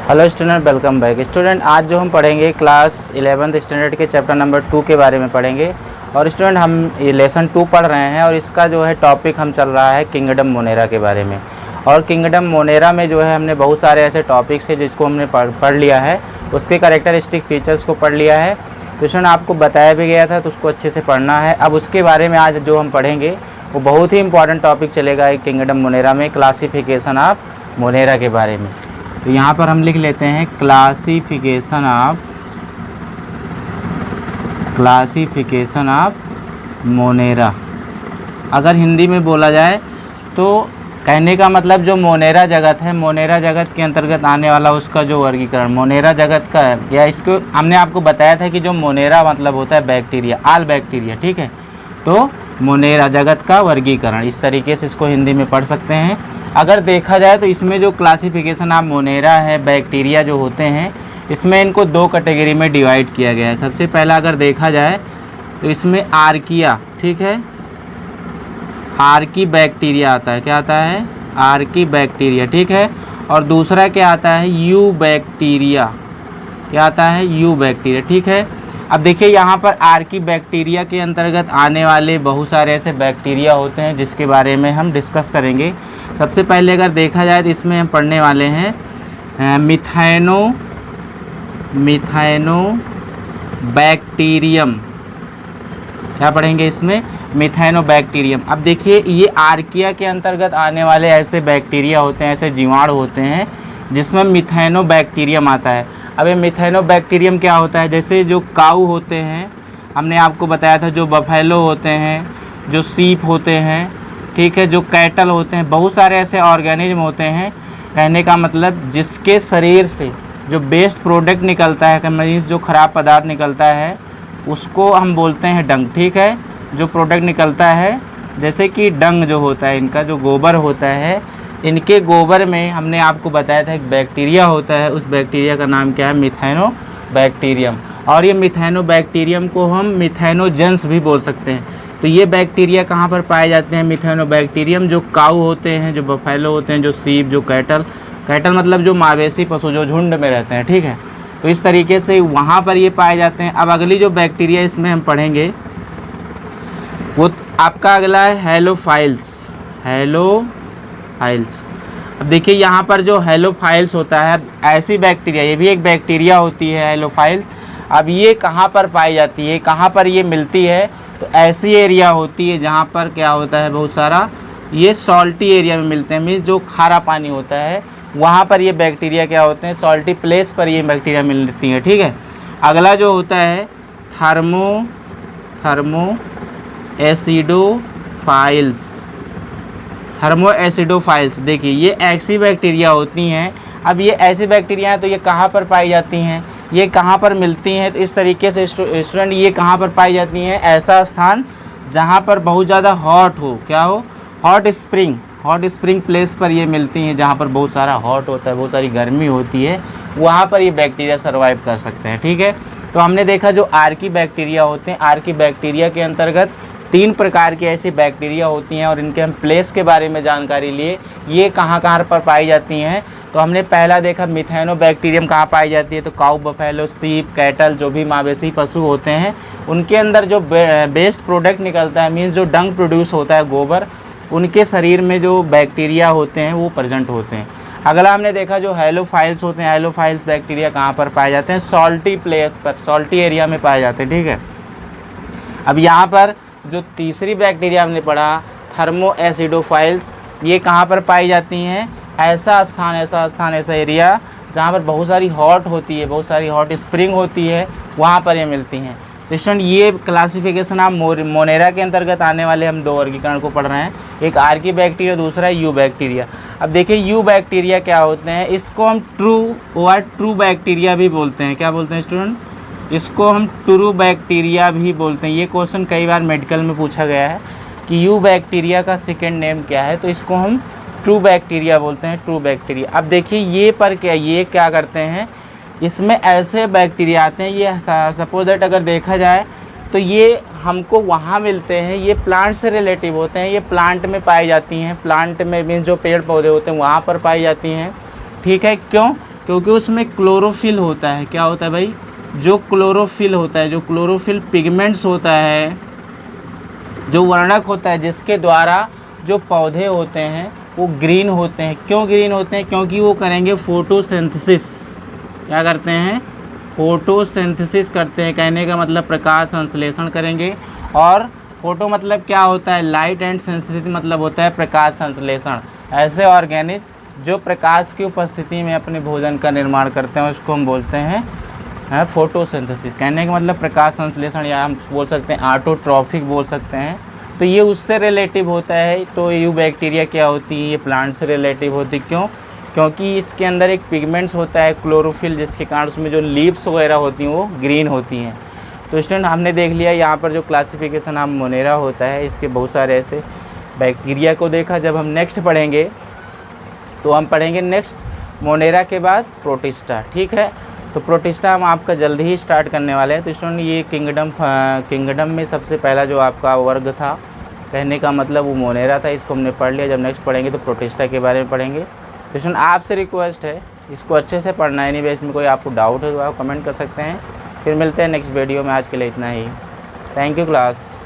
Hello student, welcome back. Student, आज जो हम पढ़ेंगे क्लास 11th स्टैंडर्ड के चैप्टर नंबर 2 के बारे में पढ़ेंगे। और स्टूडेंट, हम ये लेसन 2 पढ़ रहे हैं और इसका जो है टॉपिक हम चल रहा है किंगडम मोनेरा के बारे में। और किंगडम मोनेरा में जो है हमने बहुत सारे ऐसे टॉपिक्स हैं जिसको हमने पढ़ लिया है, उसके कैरेक्टरिस्टिक फीचर्स को पढ़ लिया है। तो स्टूडेंट, आपको बताया भी गया था तो उसको अच्छे से पढ़ना है। अब उसके बारे में आज जो हम पढ़ेंगे वो बहुत ही इंपॉर्टेंट टॉपिक चलेगा किंगडम मोनेरा में, क्लासिफिकेशन ऑफ मोनेरा के बारे में। तो यहाँ पर हम लिख लेते हैं क्लासिफिकेशन ऑफ मोनेरा। अगर हिंदी में बोला जाए तो कहने का मतलब जो मोनेरा जगत है, मोनेरा जगत के अंतर्गत आने वाला उसका जो वर्गीकरण मोनेरा जगत का है, या इसको हमने आपको बताया था कि जो मोनेरा मतलब होता है बैक्टीरिया, आल बैक्टीरिया, ठीक है। तो मोनेरा जगत का वर्गीकरण, इस तरीके से इसको हिंदी में पढ़ सकते हैं। अगर देखा जाए तो इसमें जो क्लासिफिकेशन ऑफ मोनेरा है, बैक्टीरिया जो होते हैं, इसमें इनको 2 कैटेगरी में डिवाइड किया गया है। सबसे पहला अगर देखा जाए तो इसमें आर्किया, ठीक है, आर्की बैक्टीरिया आता है। क्या आता है? आर्की बैक्टीरिया, ठीक है। और दूसरा क्या आता है? You bacteria. क्या आता है? यू बैक्टीरिया, ठीक है। अब देखिए यहाँ पर आर्की बैक्टीरिया के अंतर्गत आने वाले बहुत सारे ऐसे बैक्टीरिया होते हैं जिसके बारे में हम डिस्कस करेंगे। सबसे पहले अगर देखा जाए तो इसमें हम पढ़ने वाले हैं मिथाइनो बैक्टीरियम। क्या पढ़ेंगे इसमें? मिथाइनो बैक्टीरियम। अब देखिए ये आर्किया के अंतर्गत आने वाले ऐसे बैक्टीरिया होते हैं, ऐसे जीवाणु होते हैं जिसमें मिथाइनो बैक्टीरियम आता है। अब ये मिथाइनो बैक्टीरियम क्या होता है? जैसे जो काऊ होते हैं, हमने आपको बताया था, जो बफेलो होते हैं, जो सीप होते हैं, ठीक है, जो कैटल होते हैं, बहुत सारे ऐसे ऑर्गेनिज्म होते हैं। कहने का मतलब जिसके शरीर से जो वेस्ट प्रोडक्ट निकलता है, मीन्स जो ख़राब पदार्थ निकलता है, उसको हम बोलते हैं डंग, ठीक है। जो प्रोडक्ट निकलता है, जैसे कि डंग जो होता है, इनका जो गोबर होता है, इनके गोबर में हमने आपको बताया था एक बैक्टीरिया होता है, उस बैक्टीरिया का नाम क्या है? मिथाइनो बैक्टीरियम। और ये मिथाइनो बैक्टीरियम को हम मिथाइनोजेंस भी बोल सकते हैं। तो ये बैक्टीरिया कहाँ पर पाए जाते हैं? मिथाइनो बैक्टीरियम जो काऊ होते हैं, जो बफेलो होते हैं, जो सीप, जो कैटल मतलब जो मावेशी पशु जो झुंड में रहते हैं, ठीक है। तो इस तरीके से वहाँ पर ये पाए जाते हैं। अब अगली जो बैक्टीरिया इसमें हम पढ़ेंगे वो आपका अगला है हेलोफाइल्स। अब देखिए यहाँ पर जो हेलोफाइल्स होता है, ऐसी बैक्टीरिया, ये भी एक बैक्टीरिया होती है हेलोफाइल्स। अब ये कहाँ पर पाई जाती है, कहाँ पर ये मिलती है? तो ऐसी एरिया होती है जहाँ पर क्या होता है, बहुत सारा ये सॉल्टी एरिया में मिलते हैं, मीन्स जो खारा पानी होता है वहाँ पर ये बैक्टीरिया क्या होते हैं, सॉल्टी प्लेस पर ये बैक्टीरिया मिलती हैं, ठीक है। अगला जो होता है थर्मो एसिडोफाइल्स। देखिए ये ऐसी बैक्टीरिया होती हैं। अब ये ऐसी बैक्टीरिया हैं तो ये कहाँ पर पाई जाती हैं, ये कहाँ पर मिलती हैं? तो इस तरीके से स्टूडेंट ये कहाँ पर पाई जाती हैं? ऐसा स्थान जहाँ पर बहुत ज़्यादा हॉट हो, क्या हो? हॉट स्प्रिंग प्लेस पर ये मिलती हैं, जहाँ पर बहुत सारा हॉट होता है, बहुत सारी गर्मी होती है, वहाँ पर ये बैक्टीरिया सर्वाइव कर सकते हैं, ठीक है। तो हमने देखा जो आर्की बैक्टीरिया होते हैं, आर्की बैक्टीरिया के अंतर्गत 3 प्रकार की ऐसी बैक्टीरिया होती हैं और इनके हम प्लेस के बारे में जानकारी लिए, ये कहाँ पर पाई जाती हैं। तो हमने पहला देखा मिथाइनो बैक्टीरियम कहाँ पाई जाती है, तो काऊ, बफेलो, सीप, कैटल, जो भी मावेशी पशु होते हैं, उनके अंदर जो वेस्ट प्रोडक्ट निकलता है, मीन्स जो डंग प्रोड्यूस होता है, गोबर, उनके शरीर में जो बैक्टीरिया होते हैं वो प्रेजेंट होते हैं। अगला हमने देखा जो हेलोफाइल्स होते हैं, हेलोफाइल्स बैक्टीरिया कहाँ पर पाए जाते हैं? सॉल्टी प्लेस पर, सॉल्टी एरिया में पाए जाते हैं, ठीक है। अब यहाँ पर जो तीसरी बैक्टीरिया हमने पढ़ा थर्मो एसिडोफाइल्स, ये कहाँ पर पाई जाती हैं? ऐसा एरिया जहाँ पर बहुत सारी हॉट होती है, बहुत सारी हॉट स्प्रिंग होती है, वहाँ पर ये मिलती हैं। तो स्टूडेंट ये क्लासिफिकेशन आप मोनेरा के अंतर्गत आने वाले हम 2 वर्गीकरण को पढ़ रहे हैं, एक आर्की बैक्टीरिया, दूसरा है यू बैक्टीरिया। अब देखिए यू बैक्टीरिया क्या होते हैं, इसको हम ट्रू बैक्टीरिया भी बोलते हैं। क्या बोलते हैं स्टूडेंट? इसको हम ट्रू बैक्टीरिया भी बोलते हैं। ये क्वेश्चन कई बार मेडिकल में पूछा गया है कि यू बैक्टीरिया का सेकेंड नेम क्या है, तो इसको हम ट्रू बैक्टीरिया बोलते हैं, ट्रू बैक्टीरिया। अब देखिए ये क्या करते हैं, इसमें ऐसे बैक्टीरिया आते हैं, ये सपोज दैट अगर देखा जाए तो ये हमको वहाँ मिलते हैं, ये प्लांट से रिलेटिव होते हैं, ये प्लांट में पाई जाती हैं, प्लांट में मीन्स जो पेड़ पौधे होते हैं वहाँ पर पाई जाती हैं, ठीक है। क्यों? क्योंकि उसमें क्लोरोफिल होता है। क्या होता है भाई? जो क्लोरोफिल होता है, जो क्लोरोफिल पिगमेंट्स होता है, जो वर्णक होता है जिसके द्वारा जो पौधे होते हैं वो ग्रीन होते हैं। क्यों ग्रीन होते हैं? क्योंकि वो करेंगे फोटोसिंथेसिस। क्या करते हैं? फोटोसिंथेसिस करते हैं। कहने का मतलब प्रकाश संश्लेषण करेंगे। और फोटो मतलब क्या होता है? लाइट, एंड सिंथेसिस मतलब होता है प्रकाश संश्लेषण। ऐसे ऑर्गेनिक जो प्रकाश की उपस्थिति में अपने भोजन का निर्माण करते हैं उसको हम बोलते हैं फोटोसिंथेसिस। कहने का मतलब प्रकाश संश्लेषण, या हम बोल सकते हैं ऑटोट्रॉफिक बोल सकते हैं। तो ये उससे रिलेटिव होता है। तो यू बैक्टीरिया क्या होती है? ये प्लांट से रिलेटिव होती। क्यों? क्योंकि इसके अंदर एक पिगमेंट्स होता है क्लोरोफिल, जिसके कारण उसमें जो लीव्स वगैरह होती हैं वो ग्रीन होती हैं। तो स्टूडेंट हमने देख लिया यहाँ पर जो क्लासिफिकेशन ऑफ मोनेरा होता है, इसके बहुत सारे ऐसे बैक्टीरिया को देखा। जब हम नेक्स्ट पढ़ेंगे तो हम पढ़ेंगे नेक्स्ट मोनेरा के बाद प्रोटिस्टा। ठीक है, तो प्रोटिस्टा हम आपका जल्दी ही स्टार्ट करने वाले हैं। तो स्टूडेंट ये किंगडम में सबसे पहला जो आपका वर्ग था, कहने का मतलब वो मोनेरा था। इसको हमने पढ़ लिया। जब नेक्स्ट पढ़ेंगे तो प्रोटिस्टा के बारे में पढ़ेंगे। तो स्टूडेंट आपसे रिक्वेस्ट है इसको अच्छे से पढ़ना है। नहीं इसमें कोई आपको डाउट है तो आप कमेंट कर सकते हैं। फिर मिलते हैं नेक्स्ट वीडियो में। आज के लिए इतना ही। Thank you class.